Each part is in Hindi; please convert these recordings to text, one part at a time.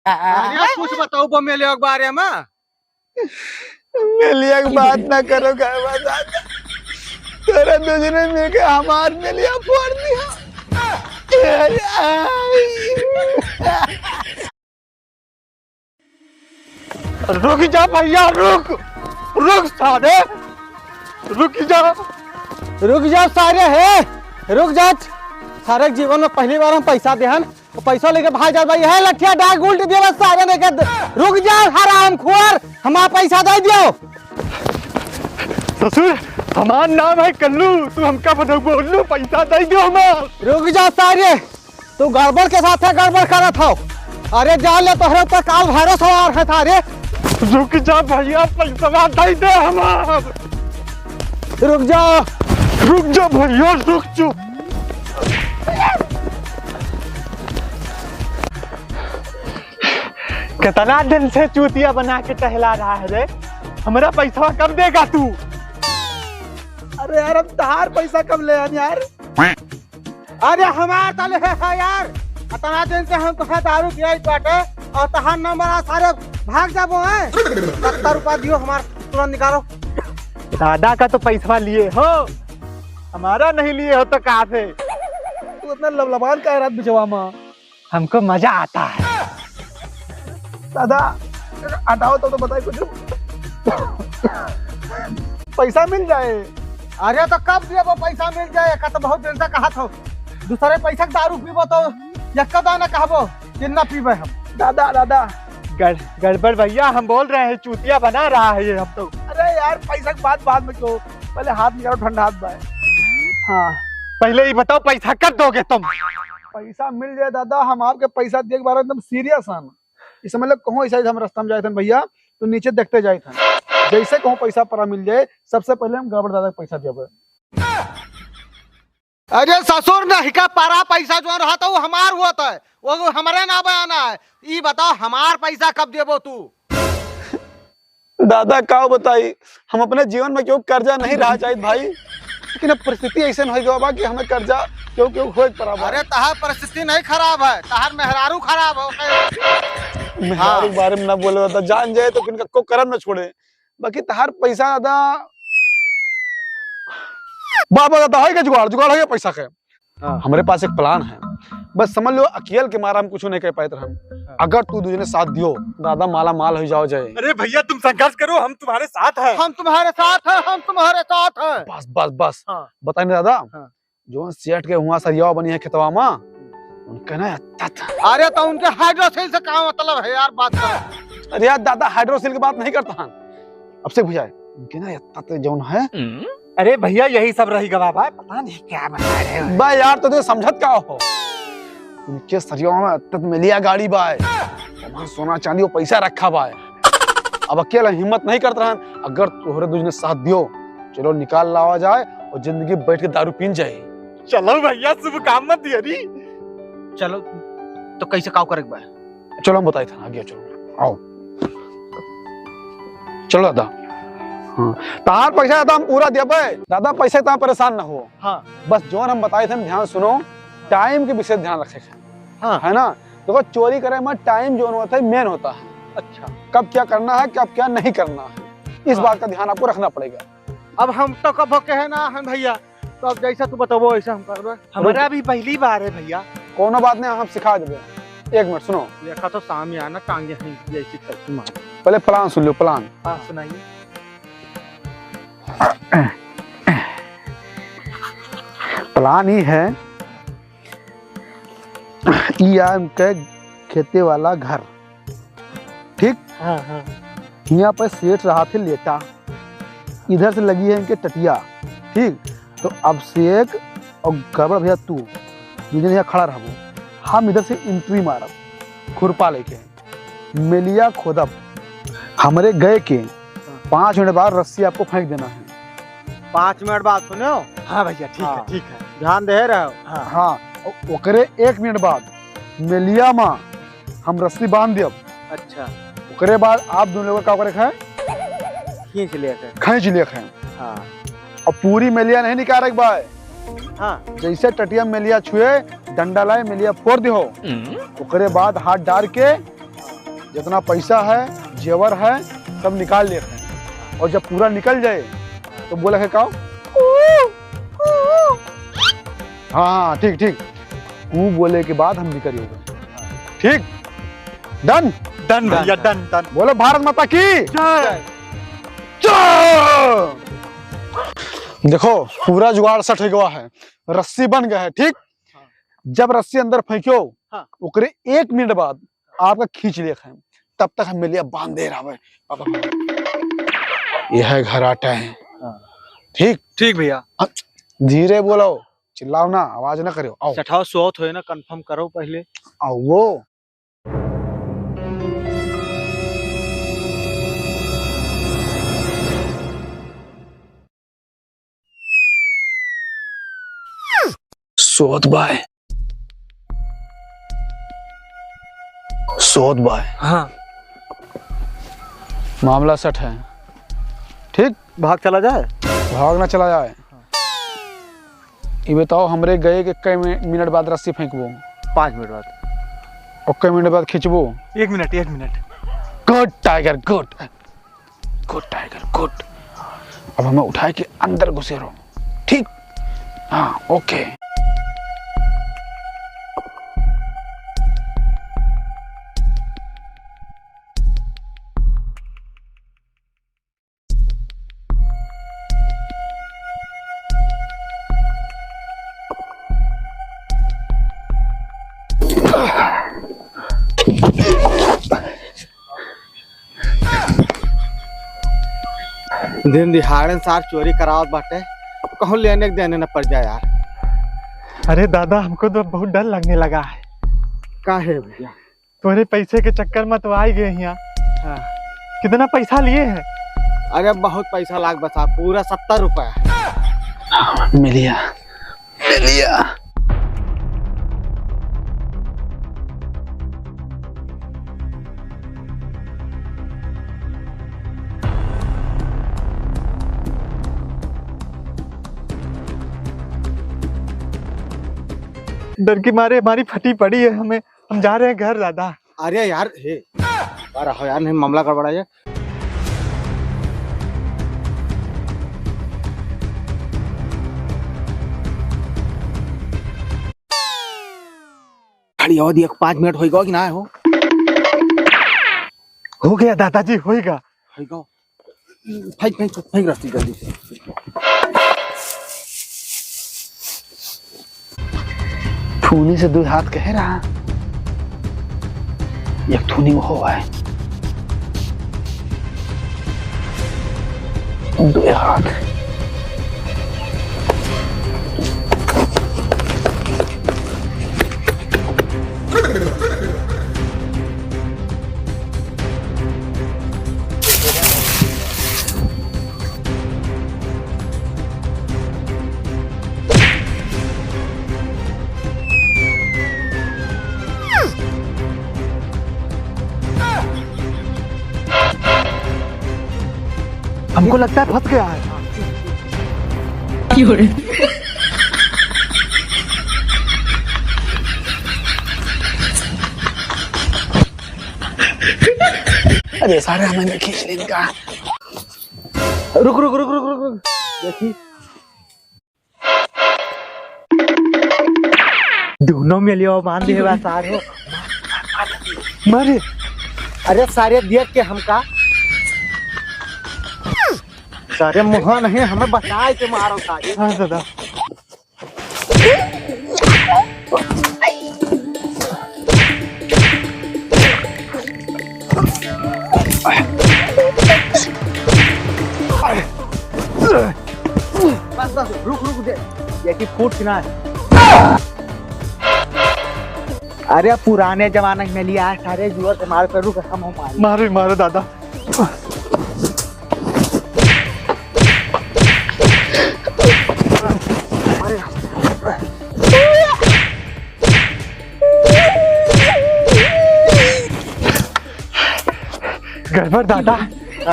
अरे कुछ बताओ वो मेले के बारे में। मेलिया की बात ना करो कहवा दादा, तेरे दूसरे मिलके हमार मेलिया फोड़ दिया। रुक जा भैया, रुक रुक सारे, रुक जा सारे है, रुक जा। सारे जीवन में पहली बार हम पैसा देहन, पैसा लेके भाग जा भाई है लठिया डाक उल्ट दिया सारे ने। रुक जा हराम खोर, हमारा पैसा दे दियो। ससुर हमार नाम है कल्लू, तू हमका बताओ बोलू पैसा दे दियो हमार। रुक जा सारे, तू गड़बड़ के साथ है, गड़बड़ करा था। अरे जा ले तोहरे ऊपर काल भैरव सवार है थारे। रुक जा भैया पैसा दे दे हमार। रुक जा भैया, रुक चुप। कितना दिन से चूतिया बना के टहला रहा है रे, हमारा पैसा कब देगा तू? अरे यार अब तहार पैसा कब ले यार? अरे हमार तले है यार, इतना दिन से हम तुझे दारू पियाई बाटे और तहार नंबर सारे भाग जाबो है। 70 रुपया दियो हमार, तुरंत निकालो। दादा का तो पैसा लिए हो, हमारा नहीं लिए हो तो कहाँ से? तू इतना लबलबान का रात बिचवा में, हमको मजा आता है। दादा हटाओ तो बताइए कुछ, पैसा मिल जाए। अरे तो कब दिए वो पैसा मिल जाए का, तो बहुत दिन से कहा था। दूसरे पैसा के दारू पीबो तो यक्का दाना कहबो कितना पीबे हम। दादा गड़बड़ भैया, हम बोल रहे हैं चूतिया बना रहा है ये हम तो। अरे यार पैसा की बात बाद में क्यों, पहले हाथ निकालो, ठंडा हाथ बाय। हाँ पहले ही बताओ पैसा कब दोगे तुम? पैसा मिल जाए दादा, हम आपके पैसा दिए के बारे में एकदम सीरियस हैं। इस मतलब कहूँ ऐसा हम रास्ता में जाए थे भैया, तो नीचे देखते जाए थे, जैसे कहूँ पैसा परा मिल जाए सबसे पहले हम गड़बड़ दादा पैसा देवे। अरे ससुर नहीं का पारा पैसा जो रहा था वो हमार हुआ था, वो हमारे ना बयाना है। ये बताओ हमार पैसा कब देबो तू? दादा का बताई, हम अपने जीवन में क्यों कर्जा नहीं रहा चाहिए भाई, लेकिन अब परिस्थिति ऐसे नहीं गवा कि हमें कर्जा क्यों हो पड़ा। अरे तहार परिस्थिति नहीं खराब है, तहार मेहरारू खराब हो। मेहरारू के बारे में ना बोले दादा, जान जाए तो किनका को करम न छोड़े। बाकी तहार पैसा दादा बाबा दादा है का जुगाड़ है पैसा के। हमारे पास एक प्लान है, बस समझ लो अकेले के मारा हम कुछ नहीं कह पाए हम। अगर तू दूसरे साथ दियो दादा माला माल हो जाओ जाए। अरे भैया तुम संघर्ष करो, हम तुम्हारे साथ हैं। हम तुम्हारे साथ हैं, हम तुम्हारे साथ हैं। बस बताए ना दादा, जो सेठ के हुआ सरिया बनी है खेतवा में, उनका ना अरे तो उनके हाइड्रोसिल से क्या मतलब है यार, बात कर। अरे यार दादा हाइड्रोसिल की बात नहीं करता, अब से बुझाए उनके ना जो है। अरे भैया यही सब रही गवा भाई, पता नहीं क्या बता रहे हो भाई यार, तो समझत क्या हो, उनके सरिया में तत मिलिया गाड़ी बाय, सोना चांदी वो पैसा रखा बाय। अब अकेला हिम्मत नहीं करता रहन, अगर तोहरे दूसरे साथ दियो चलो निकाल लावा जाए और जिंदगी बैठ के दारू पीन जाए। चलो भैया शुभ काम मत दियरी। चलो तो कैसे काव करे बा? चलो हम बताए था आगे, चलो आओ चलो दादा। हाँ तार पैसा दादा हम पूरा दे पाए दादा, पैसे ता परेशान ना हो। हाँ बस जो हम बताए थे ध्यान सुनो, टाइम के विषय ध्यान रखे। हाँ है ना, देखो चोरी करे में टाइम जो होता है मेन होता है। अच्छा, कब क्या करना है कब क्या नहीं करना है, इस बात का ध्यान आपको रखना पड़ेगा। अब हम तो कब कहे ना हम भैया, तो अब जैसा तू बताओ वैसा हम कर। हमारा भी पहली बार है भैया। कोनो बात नहीं, हम सिखा देंगे। एक मिनट सुनो, देखा तो सामने आना टांगे नहीं जैसी करती मार। पहले प्लान सुन लो, प्लान। हाँ सुनाइए। प्लान ही है इनके खेते वाला घर, ठीक। हाँ हाँ। यहाँ पर सेठ रहा थे लेटा, इधर से लगी है इनके टटिया, ठीक। तो अब सेठ और गड़बड़ भैया तू दूसरे यहाँ खड़ा रहो, हम इधर से एंट्री मारब खुरपा लेके, मेलिया खोदब, हमारे गए के 5 मिनट बाद रस्सी आपको फेंक देना है। 5 मिनट बाद सुनो। हाँ भैया ठीक है ठीक है, ध्यान दे रहे हो। हाँ ओकरे 1 मिनट बाद मेलिया में हम रस्सी बांध देब। अच्छा, ओकरे बाद आप दोनों लोग का करे खाए, खींच लेते। खींच लिए खाए। हाँ और पूरी मेलिया नहीं निकाल एक बार। हाँ, जैसे टटिया मेलिया छुए डंडा लाए मेलिया फोड़ दियो, ओकरे बाद हाथ डाल के जितना पैसा है जेवर है सब निकाल लेते हैं, और जब पूरा निकल जाए तो बोला है काओ। हाँ ठीक ठीक, कू बोले के बाद हम निकलेंगे। ठीक, डन डन भैया, डन डन। बोलो भारत माता की जय। जय। देखो पूरा जुगाड़ सट गया है, रस्सी बन गया है। ठीक, जब रस्सी अंदर फेंक्यो ओकरे 1 मिनट बाद आपका खींच ले है, तब तक हम मिलिया बांध दे रहा है। यह है घर आटा है। ठीक ठीक भैया। धीरे बोलो, चिल्लाओ ना, आवाज ना करो। आओ सठाओ सोत हो ना, कंफर्म करो पहले। आओ वो सोत बाय, सोत बाय। हाँ मामला सट है। ठीक, भाग चला जाए। भागना चला जाए। ये बताओ हमरे गए के कई मिनट बाद रस्सी फेंकबो? 5 मिनट बाद। और कई मिनट बाद खींचबो? 1 minute 1 minute. Good tiger, good good tiger, good. अब हमें उठाए के अंदर घुसे रहो। ठीक, हाँ ओके। दिन दिहाड़न सार चोरी करावत बाटे, कहूँ लेने के देने न पड़ जाए यार। अरे दादा, हमको तो बहुत डर लगने लगा है। काहे भैया? तुम्हारे पैसे के चक्कर में तो आ ही गए यहाँ। हाँ। कितना पैसा लिए हैं? अरे बहुत पैसा लाग बसा, पूरा 70 रुपया। मिलिया मिलिया। डर की मारे हमारी फटी पड़ी है, हम जा रहे हैं घर दादा। अरे यार हे रहो यार, नहीं मामला गड़बड़ा जाए। खड़ी हो दी, 5 मिनट होएगा कि ना हो गया दादाजी, होएगा। होएगा। फेंक रस्सी जल्दी से। थूनी से 2 हाथ कह रहा, एक थूनी वो हुआ है, 2 हाथ। हमको लगता है फंस गया है। अरे सारे हमें खींच लेने का। रुक रुक रुक रुक रुक रुक, देखी दोनों में लियो बांध दे बा सारे मारे। अरे सारे देख के हमका सारे मुहा नहीं, हमें बचाए के मारो सारे। हाँ दादा। बस बस रुक रुक दे, ये की फूट ना है। अरे पुराने जमाने में लिया है सारे जुआ से मार कर, रुक हम मारो मारो दादा। गड़बड़ दादा,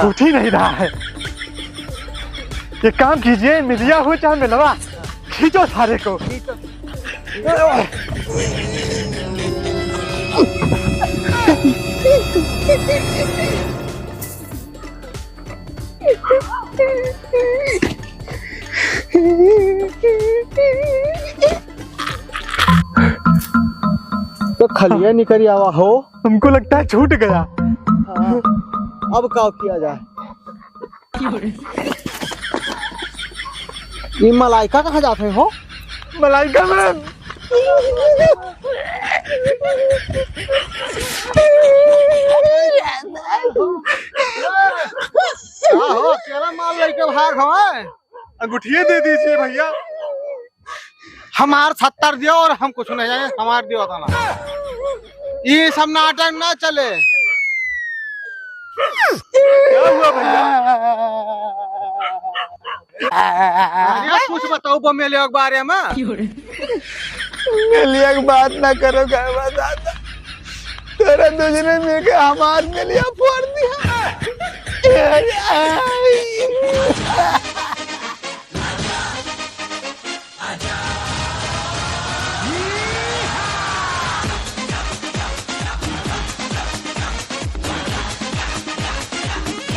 उठ ही नहीं रहा है। ये काम कीजिए, मिलिया हो चाहे मिलवा, खींचो सारे को। तो खलिया निकली आवा हो। हमको लगता है छूट गया। हाँ, अब क्या किया जाए? ये मलाइका कहाँ जाते हो? मलाइका मैम। हो अकेला माल लेके भाग हो। अंगूठिया दे दीजिए भैया। हमार 70 दियो और हम कुछ नहीं जाए, हमार दियो था ना। ये सब नाटक ना चले। क्या हुआ भैया? अरे कुछ बताओ बमेलिया के बारे में। गलिया की बात ना करो कहवा दादा। तेरा दूसरे मिलके हमार गलिया फोड़ दिया।